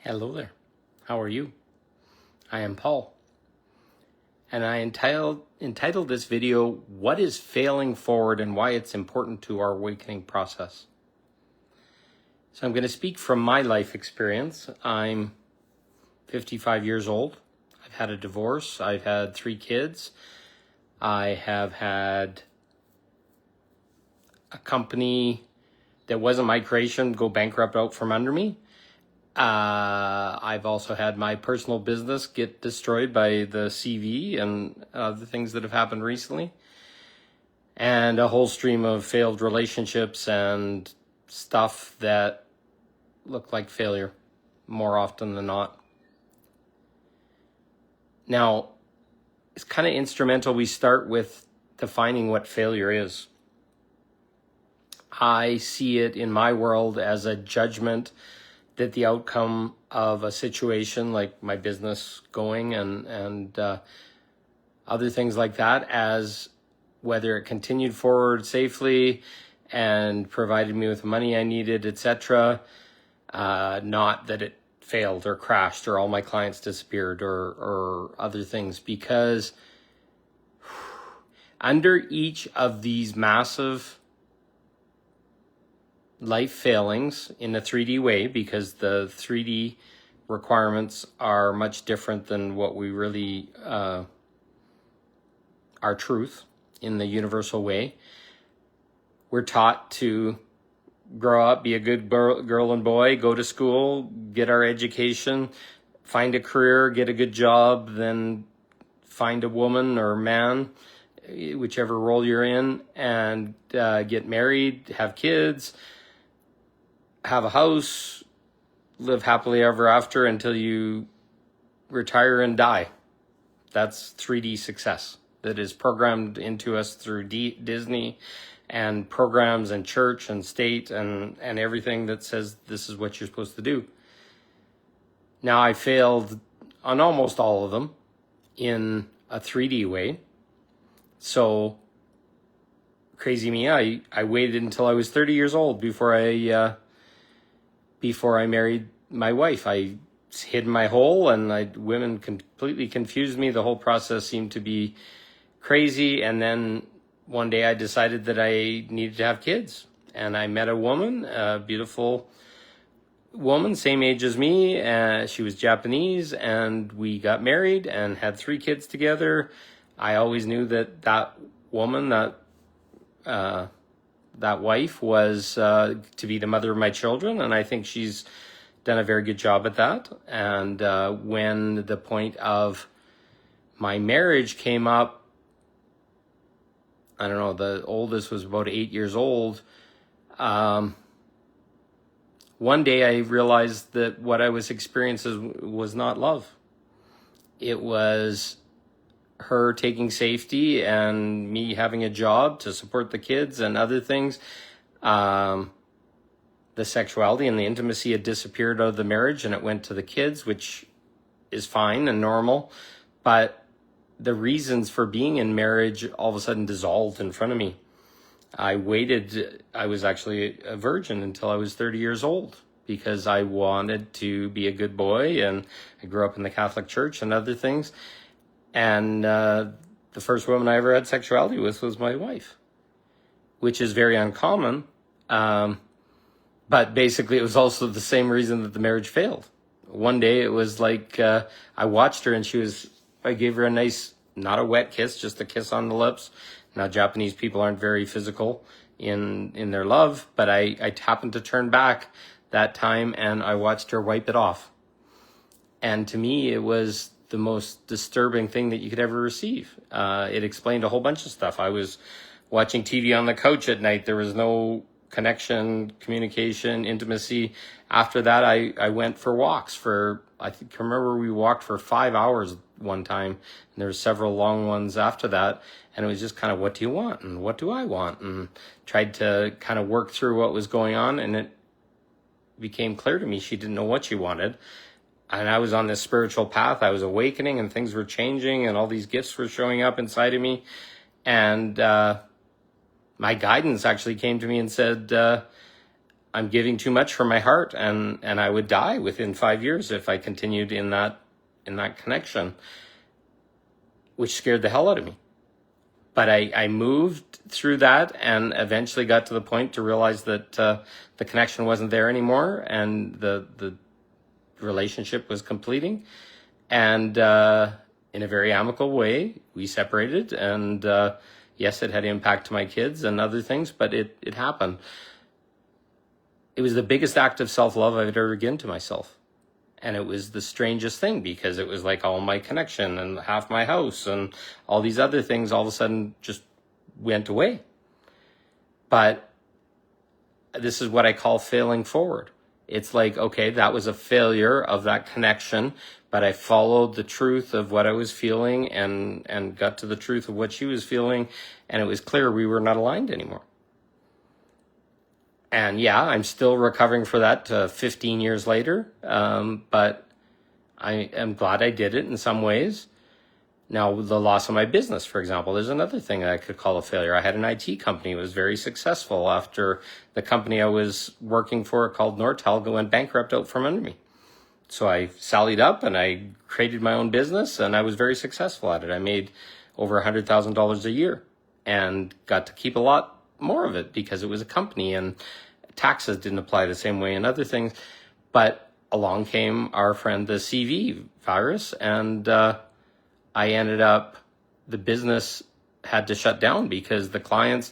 Hello there. How are you? I am Paul. And I entitled this video, What is Failing Forward and Why It's Important to Our Awakening Process. So I'm going to speak from my life experience. I'm 55 years old. I've had a divorce. I've had 3 kids. I have had a company that wasn't my creation go bankrupt out from under me. I've also had my personal business get destroyed by the CV and the things that have happened recently, and a whole stream of failed relationships and stuff that look like failure more often than not. Now, it's kind of instrumental we start with defining what failure is. I see it in my world as a judgment that the outcome of a situation like my business going and other things like that, as whether it continued forward safely and provided me with the money I needed, etc., not that it failed or crashed or all my clients disappeared or other things, because under each of these massive life failings in a 3D way, because the 3D requirements are much different than what we really are truth in the universal way. We're taught to grow up, be a good girl and boy, go to school, get our education, find a career, get a good job, then find a woman or man, whichever role you're in, and get married, have kids, have a house, live happily ever after until you retire and die. That's 3D success that is programmed into us through Disney and programs and church and state and everything that says this is what you're supposed to do. Now, I failed on almost all of them in a 3D way. So, crazy me, I waited until I was 30 years old before I married my wife. I hid my hole, and women completely confused me. The whole process seemed to be crazy. And then one day I decided that I needed to have kids. And I met a woman, a beautiful woman, same age as me. She was Japanese, and we got married and had 3 kids together. I always knew that woman, that wife was to be the mother of my children, and I think she's done a very good job at that. And when the point of my marriage came up, I don't know, the oldest was about 8 years old. One day I realized that what I was experiencing was not love. It was her taking safety and me having a job to support the kids and other things. The sexuality and the intimacy had disappeared out of the marriage, and it went to the kids, which is fine and normal. But the reasons for being in marriage all of a sudden dissolved in front of me. I waited. I was actually a virgin until I was 30 years old because I wanted to be a good boy, and I grew up in the Catholic Church and other things. And the first woman I ever had sexuality with was my wife, which is very uncommon. But basically, it was also the same reason that the marriage failed. One day, it was like I watched her, and I gave her a nice, not a wet kiss, just a kiss on the lips. Now, Japanese people aren't very physical in their love, but I happened to turn back that time, and I watched her wipe it off. And to me, it was the most disturbing thing that you could ever receive. It explained a whole bunch of stuff. I was watching TV on the couch at night. There was no connection, communication, intimacy. After that, I went for walks I remember we walked for 5 hours one time, and there were several long ones after that. And it was just kind of, what do you want? And what do I want? And tried to kind of work through what was going on. And it became clear to me she didn't know what she wanted. And I was on this spiritual path. I was awakening, and things were changing, and all these gifts were showing up inside of me. And my guidance actually came to me and said, I'm giving too much from my heart, and I would die within 5 years if I continued in that connection, which scared the hell out of me. But I moved through that and eventually got to the point to realize that the connection wasn't there anymore, and the relationship was completing. And in a very amicable way, we separated. And yes, it had impact to my kids and other things, but it happened. It was the biggest act of self-love I've ever given to myself. And it was the strangest thing, because it was like all my connection and half my house and all these other things all of a sudden just went away. But this is what I call failing forward. It's like, okay, that was a failure of that connection, but I followed the truth of what I was feeling and got to the truth of what she was feeling, and it was clear we were not aligned anymore. And yeah, I'm still recovering for that 15 years later, but I am glad I did it in some ways. Now, the loss of my business, for example, there's another thing that I could call a failure. I had an IT company that was very successful after the company I was working for called Nortel went bankrupt out from under me. So I sallied up and I created my own business, and I was very successful at it. I made over $100,000 a year and got to keep a lot more of it because it was a company and taxes didn't apply the same way and other things. But along came our friend, the CV virus, and I ended up, the business had to shut down because the clients,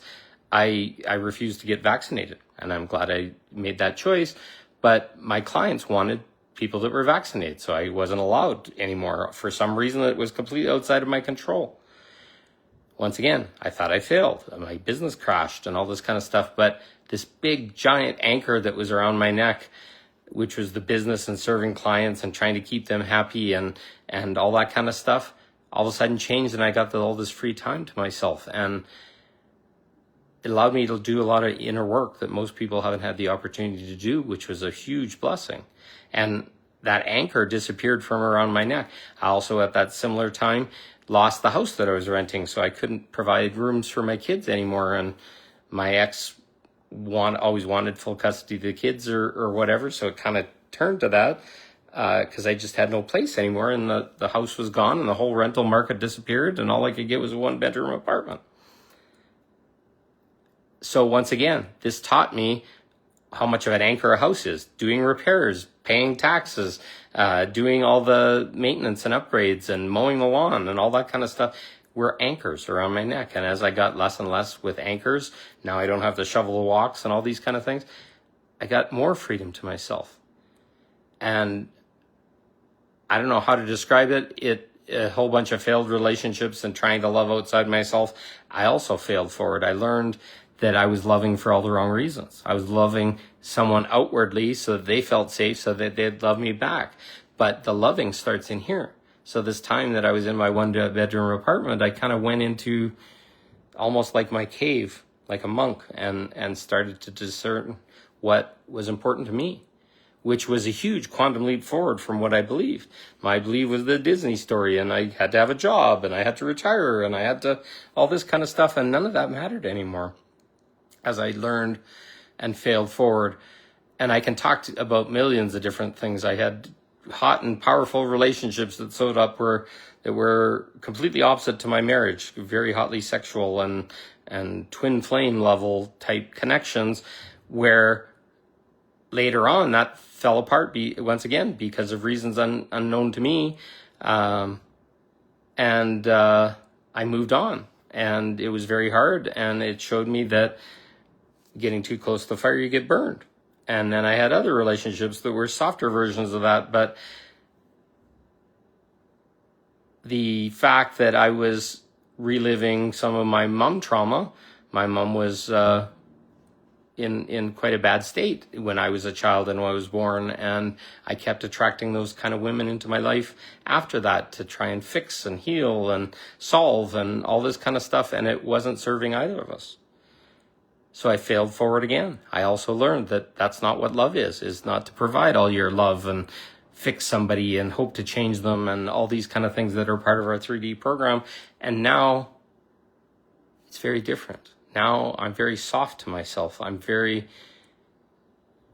I refused to get vaccinated. And I'm glad I made that choice. But my clients wanted people that were vaccinated, so I wasn't allowed anymore for some reason that was completely outside of my control. Once again, I thought I failed. My business crashed and all this kind of stuff. But this big, giant anchor that was around my neck, which was the business and serving clients and trying to keep them happy and all that kind of stuff, all of a sudden changed, and I got all this free time to myself. And it allowed me to do a lot of inner work that most people haven't had the opportunity to do, which was a huge blessing. And that anchor disappeared from around my neck. I also, at that similar time, lost the house that I was renting, so I couldn't provide rooms for my kids anymore. And my ex always wanted full custody of the kids or whatever, so it kind of turned to that because I just had no place anymore, and the house was gone, and the whole rental market disappeared, and all I could get was a one-bedroom apartment. So once again, this taught me how much of an anchor a house is. Doing repairs, paying taxes, doing all the maintenance and upgrades and mowing the lawn and all that kind of stuff were anchors around my neck. And as I got less and less with anchors, now I don't have to shovel the walks and all these kind of things, I got more freedom to myself. And I don't know how to describe it. A whole bunch of failed relationships and trying to love outside myself. I also failed forward. I learned that I was loving for all the wrong reasons. I was loving someone outwardly so that they felt safe, so that they'd love me back. But the loving starts in here. So this time that I was in my one-bedroom apartment, I kind of went into almost like my cave, like a monk, and started to discern what was important to me, which was a huge quantum leap forward from what I believed. My belief was the Disney story, and I had to have a job, and I had to retire, and I had to, all this kind of stuff, and none of that mattered anymore as I learned and failed forward. And I can talk about millions of different things. I had hot and powerful relationships that showed up that were completely opposite to my marriage, very hotly sexual and twin flame level type connections, where later on that fell apart once again because of reasons unknown to me. And I moved on, and it was very hard, and it showed me that getting too close to the fire, you get burned. And then I had other relationships that were softer versions of that. But the fact that I was reliving some of my mom trauma, my mom was in quite a bad state when I was a child and when I was born. And I kept attracting those kind of women into my life after that to try and fix and heal and solve and all this kind of stuff. And it wasn't serving either of us. So I failed forward again. I also learned that that's not what love is not to provide all your love and fix somebody and hope to change them and all these kind of things that are part of our 3D program. And now it's very different. Now I'm very soft to myself. I'm very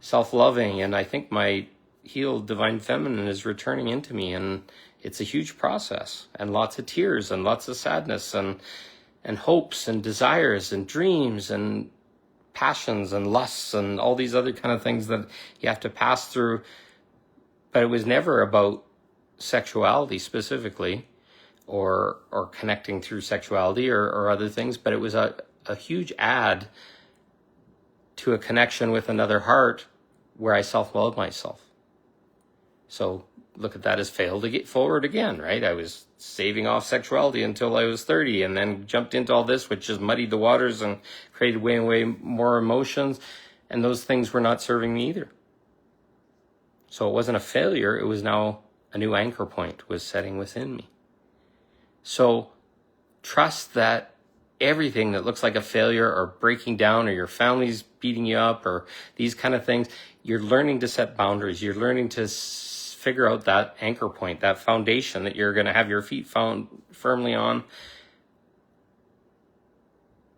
self-loving, and I think my healed divine feminine is returning into me, and it's a huge process, and lots of tears and lots of sadness and hopes and desires and dreams and passions and lusts and all these other kind of things that you have to pass through. But it was never about sexuality specifically, or connecting through sexuality or other things, but it was a huge add to a connection with another heart where I self-love myself. So look at that as failed to get forward again, right? I was saving off sexuality until I was 30, and then jumped into all this, which just muddied the waters and created way and way more emotions. And those things were not serving me either. So it wasn't a failure. It was now a new anchor point was setting within me. So trust that everything that looks like a failure or breaking down, or your family's beating you up, or these kind of things, you're learning to set boundaries. You're learning to figure out that anchor point, that foundation that you're going to have your feet found firmly on.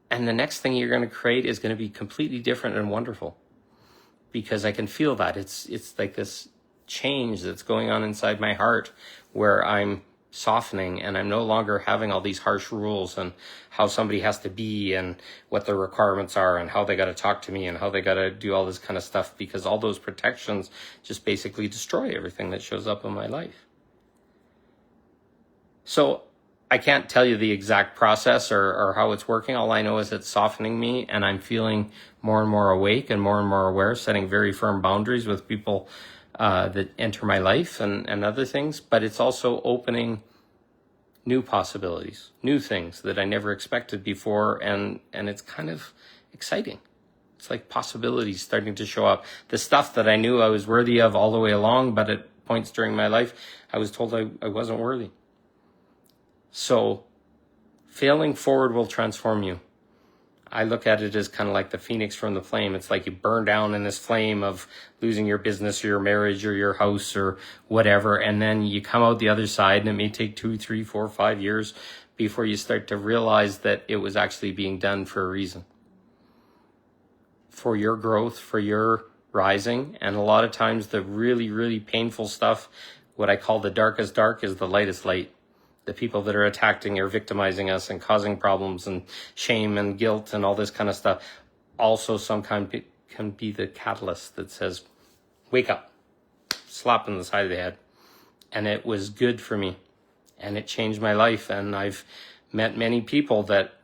And the next thing you're going to create is going to be completely different and wonderful, because I can feel that. It's like this change that's going on inside my heart, where I'm softening, and I'm no longer having all these harsh rules and how somebody has to be and what their requirements are and how they got to talk to me and how they got to do all this kind of stuff, because all those protections just basically destroy everything that shows up in my life. So I can't tell you the exact process or how it's working. All I know is it's softening me, and I'm feeling more and more awake and more aware, setting very firm boundaries with people that enter my life and other things. But it's also opening new possibilities, new things that I never expected before. And it's kind of exciting. It's like possibilities starting to show up. The stuff that I knew I was worthy of all the way along, but at points during my life, I was told I wasn't worthy. So failing forward will transform you. I look at it as kind of like the phoenix from the flame. It's like you burn down in this flame of losing your business or your marriage or your house or whatever, and then you come out the other side, and it may take 2, 3, 4, 5 years before you start to realize that it was actually being done for a reason. For your growth, for your rising. And a lot of times the really, really painful stuff, what I call the darkest dark, is the lightest light. The people that are attacking or victimizing us and causing problems and shame and guilt and all this kind of stuff also sometimes can be the catalyst that says, wake up, slap in the side of the head. And it was good for me, and it changed my life. And I've met many people that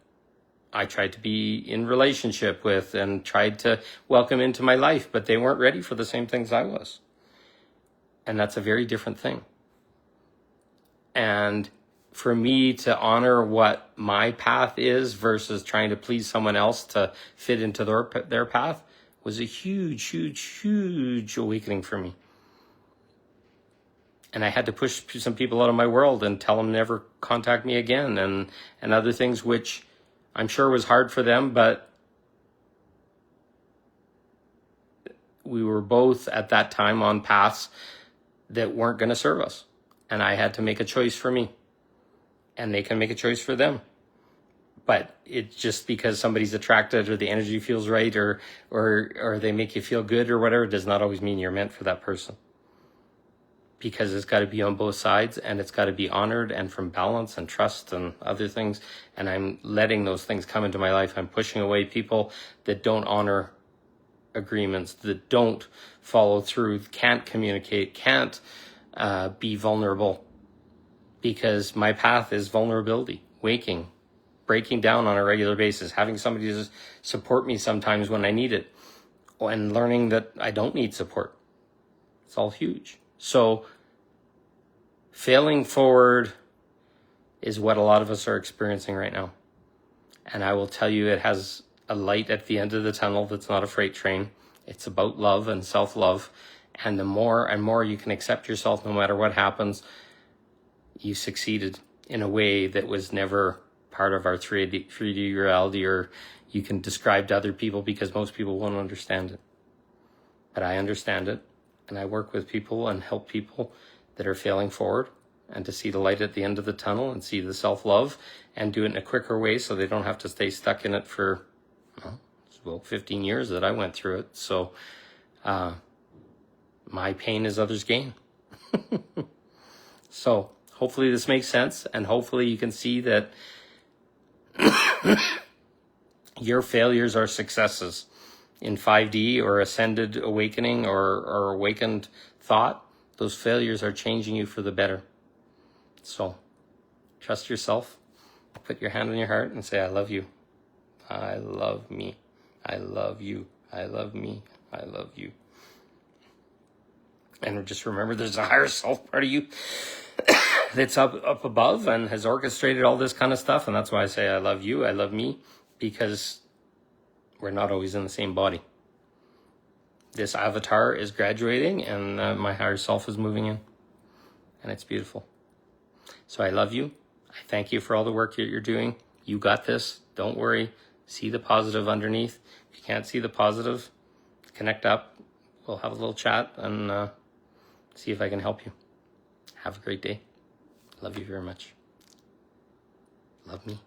I tried to be in relationship with and tried to welcome into my life, but they weren't ready for the same things I was. And that's a very different thing. And for me to honor what my path is versus trying to please someone else to fit into their path was a huge, huge, huge awakening for me. And I had to push some people out of my world and tell them never contact me again, and other things, which I'm sure was hard for them, but we were both at that time on paths that weren't going to serve us. And I had to make a choice for me. And they can make a choice for them. But it's just because somebody's attracted or the energy feels right or they make you feel good or whatever does not always mean you're meant for that person. Because it's got to be on both sides, and it's got to be honored and from balance and trust and other things. And I'm letting those things come into my life. I'm pushing away people that don't honor agreements, that don't follow through, can't communicate, can't be vulnerable. Because my path is vulnerability, waking, breaking down on a regular basis, having somebody to support me sometimes when I need it, and learning that I don't need support. It's all huge. So failing forward is what a lot of us are experiencing right now. And I will tell you, it has a light at the end of the tunnel that's not a freight train. It's about love and self-love. And the more and more you can accept yourself no matter what happens, you succeeded in a way that was never part of our 3D reality, or you can describe to other people, because most people won't understand it. But I understand it, and I work with people and help people that are failing forward, and to see the light at the end of the tunnel and see the self-love and do it in a quicker way so they don't have to stay stuck in it for 15 years that I went through it. So My pain is others' gain. So hopefully this makes sense, and hopefully you can see that your failures are successes in 5D or ascended awakening or awakened thought. Those failures are changing you for the better. So trust yourself. Put your hand on your heart and say, I love you. I love me. I love you. I love me. I love you. And just remember, there's a higher self part of you that's up above and has orchestrated all this kind of stuff. And that's why I say I love you, I love me, because we're not always in the same body. This avatar is graduating, and my higher self is moving in. And it's beautiful. So I love you. I thank you for all the work that you're doing. You got this. Don't worry. See the positive underneath. If you can't see the positive, connect up. We'll have a little chat and see if I can help you. Have a great day. Love you very much. Love me.